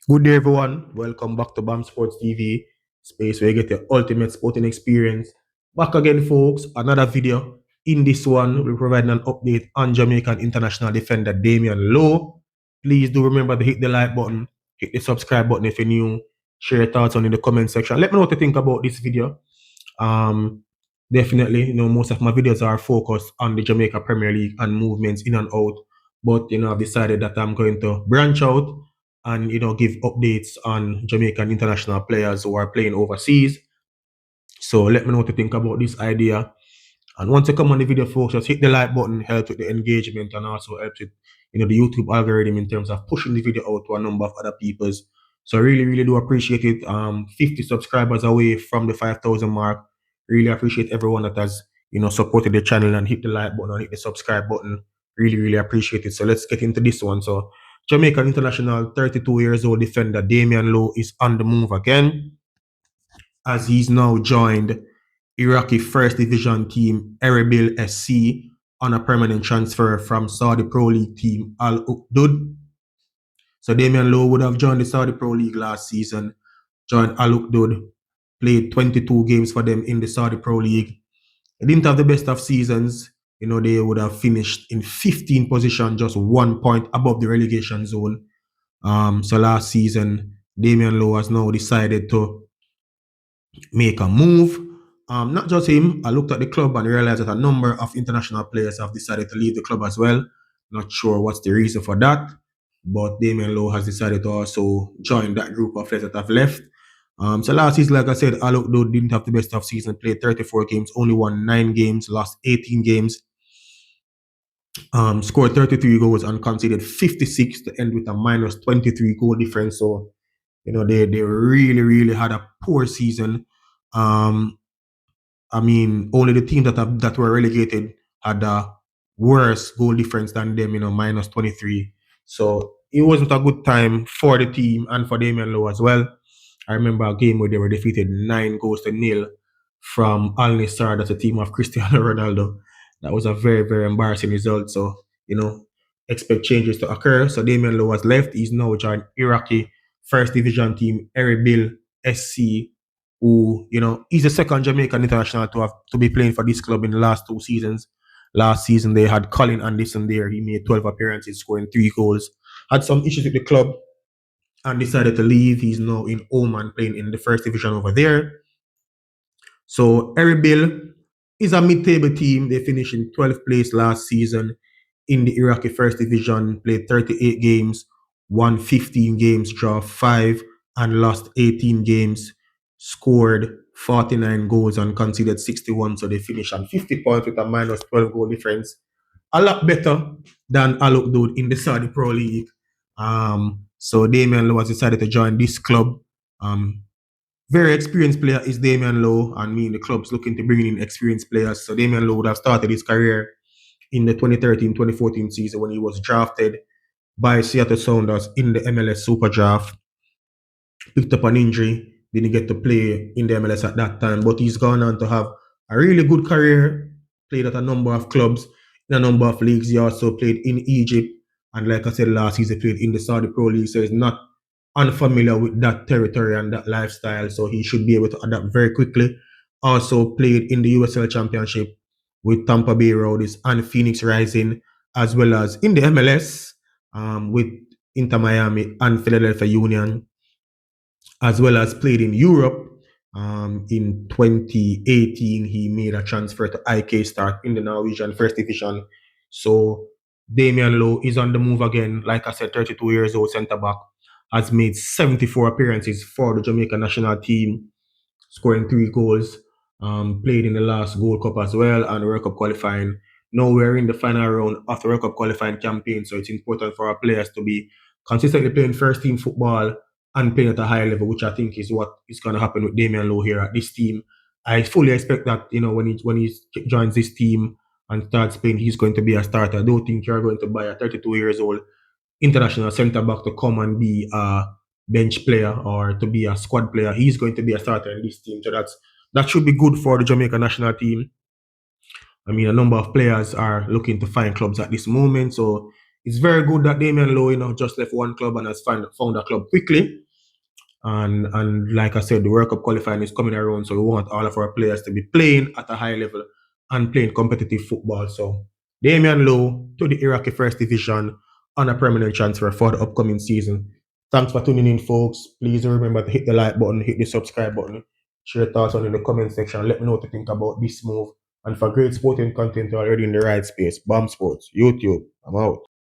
Good day, everyone. Welcome back to BAM Sports TV, space where you get the ultimate sporting experience. Back again, folks. Another video. In this one, we're providing an update on Jamaican international defender Damion Lowe. Please do remember to hit the like button, hit the subscribe button if you're new. Share your thoughts on in the comment section. Let me know what you think about this video. Um, Definitely, most of my videos are focused on the Jamaica Premier League and movements in and out. But I've decided that I'm going to branch out and give updates on Jamaican international players who are playing overseas. So let me know what you think about this idea. And once you come on the video, folks, just hit the like button, helps with the engagement and also helps with the YouTube algorithm in terms of pushing the video out to a number of other people's. So I really, really do appreciate it. 50 subscribers away from the 5,000 mark. Really appreciate everyone that has supported the channel and hit the like button and hit the subscribe button. Really, really appreciate it. So let's get into this one. So Jamaican international 32 years old defender Damion Lowe is on the move again, as he's now joined Iraqi First Division team Erbil SC on a permanent transfer from Saudi Pro League team Al Uqdud. So Damion Lowe would have joined the Saudi Pro League last season, joined Al Uqdud, played 22 games for them in the Saudi Pro League. They didn't have the best of seasons. They would have finished in 15th position, just 1 point above the relegation zone. So last season, Damion Lowe has now decided to make a move. Not just him, I looked at the club and realized that a number of international players have decided to leave the club as well. Not sure what's the reason for that, but Damion Lowe has decided to also join that group of players that have left. So last season, like I said, Al Uqdud didn't have the best of season, played 34 games, only won 9 games, lost 18 games, scored 33 goals and conceded 56 to end with a minus 23 goal difference. So, they really, really had a poor season. Only the teams that were relegated had a worse goal difference than them, minus 23. So it wasn't a good time for the team and for Damion Lowe as well. I remember a game where they were defeated 9-0 from Al Nassr, that's a team of Cristiano Ronaldo. That was a very, very embarrassing result. So, expect changes to occur. So Damion Lowe has left. He's now joined Iraqi First Division team Erbil SC, who, he's the second Jamaican international to be playing for this club in the last 2 seasons. Last season, they had Colin Anderson there. He made 12 appearances, scoring 3 goals. Had some issues with the club and decided to leave. He's now in Oman playing in the first division over there. So Erbil is a mid-table team. They finished in 12th place last season in the Iraqi first division, played 38 games, won 15 games, draw 5, and lost 18 games, scored 49 goals and conceded 61. So they finished on 50 points with a minus 12 goal difference. A lot better than Al Uqdud in the Saudi Pro League. So Damion Lowe has decided to join this club. Very experienced player is Damion Lowe, and the club's looking to bring in experienced players. So Damion Lowe would have started his career in the 2013-2014 season when he was drafted by Seattle Sounders in the MLS Super Draft. Picked up an injury, didn't get to play in the MLS at that time, but he's gone on to have a really good career, played at a number of clubs, in a number of leagues. He also played in Egypt, and like I said last season, played in the Saudi Pro League, so he's not unfamiliar with that territory and that lifestyle, so he should be able to adapt very quickly. Also played in the USL Championship with Tampa Bay Rowdies and Phoenix Rising, as well as in the MLS with Inter Miami and Philadelphia Union, as well as played in Europe. In 2018, he made a transfer to IK Start in the Norwegian First Division. So Damion Lowe is on the move again. Like I said, 32 years old centre back, has made 74 appearances for the Jamaican national team, scoring 3 goals. Played in the last Gold Cup as well and World Cup qualifying. Now we're in the final round of the World Cup qualifying campaign, so it's important for our players to be consistently playing first team football and playing at a high level, which I think is what is going to happen with Damion Lowe here at this team. I fully expect that when he joins this team and starts playing, he's going to be a starter. I don't think you're going to buy a 32 years old international centre back to come and be a bench player or to be a squad player. He's going to be a starter in this team, so that should be good for the Jamaican national team. A number of players are looking to find clubs at this moment, so it's very good that Damion Lowe, just left one club and has found a club quickly. And like I said, the World Cup qualifying is coming around, so we want all of our players to be playing at a high level and playing competitive football. So Damion Lowe to the Iraqi First Division on a permanent transfer for the upcoming season. Thanks for tuning in, folks. Please remember to hit the like button, hit the subscribe button, share your thoughts on in the comment section. Let me know what you think about this move. And for great sporting content, you're already in the right space. Bomb Sports, YouTube. I'm out.